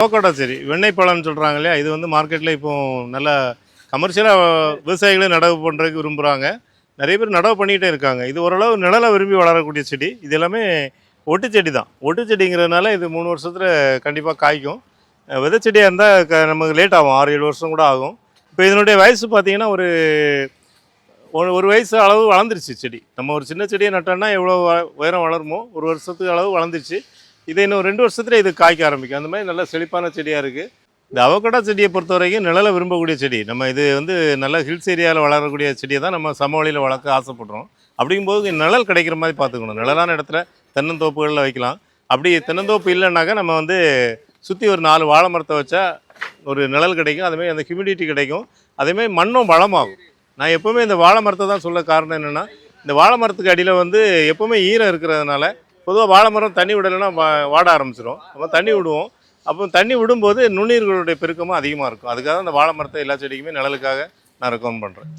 Avocado செடி வெண்ணெய் பழம்னு சொல்கிறாங்க இல்லையா, இது வந்து மார்க்கெட்டில் இப்போ நல்லா கமர்ஷியலாக விவசாயிகளே நடவு பண்ணுறதுக்கு விரும்புகிறாங்க. நிறைய பேர் நடவு பண்ணிகிட்டே இருக்காங்க. இது ஓரளவு நிழலை விரும்பி வளரக்கூடிய செடி. இது எல்லாமே ஒட்டு செடி தான். ஒட்டு செடிங்கிறதுனால இது 3 வருஷத்தில் கண்டிப்பாக காய்க்கும். விதை செடியாக இருந்தால் நமக்கு லேட் ஆகும், 6-7 வருஷம் கூட ஆகும். இப்போ இதனுடைய வயசு பார்த்தீங்கன்னா ஒரு வயசு அளவு வளர்ந்துருச்சு செடி. நம்ம ஒரு சின்ன செடியை நட்டோம்னா எவ்வளோ உயரம் வளருமோ ஒரு வருஷத்துக்கு அளவு வளர்ந்துருச்சு. இதை இன்னும் 2 வருஷத்துல இது காய்க்க ஆரம்பிக்கும். அந்த மாதிரி நல்ல செழிப்பான செடியாக இருக்குது. இந்த அவகோடா செடியை பொறுத்த வரைக்கும் நிழலை விரும்பக்கூடிய செடி. நம்ம இது வந்து நல்ல ஹில்ஸ் ஏரியாவில் வளரக்கூடிய செடியை தான் நம்ம சமவெளியில் வளர்க்க ஆசைப்படுறோம். அப்படிங்கும்போது நிழல் கிடைக்கிற மாதிரி பார்த்துக்கணும். நிழலான இடத்துல தென்னந்தோப்புகளில் வைக்கலாம். அப்படி தென்னந்தோப்பு இல்லைன்னாக்கா நம்ம வந்து சுற்றி ஒரு 4 வாழை மரத்தை வச்சா ஒரு நிழல் கிடைக்கும். அதுமாதிரி அந்த ஹியூமிடிட்டி கிடைக்கும். அதேமாதிரி மண்ணும் வளமாகும். நான் எப்போவுமே இந்த வாழை மரத்தை தான் சொல்ல காரணம் என்னென்னா, இந்த வாழை மரத்துக்கு அடியில் வந்து எப்போவுமே ஈரம் இருக்கிறதுனால பொதுவாக வாழை மரம் தண்ணி விடலைன்னா வாட ஆரம்பிச்சிடும். நம்ம தண்ணி விடுவோம். அப்போ தண்ணி விடும்போது நுண்ணுயிர்களுடைய பெருக்கமும் அதிகமாக இருக்கும். அதுக்காக அந்த வாழை மரத்தை எல்லா செடிக்குமே நிழலுக்காக நான் ரெக்கமெண்ட் பண்ணுறேன்.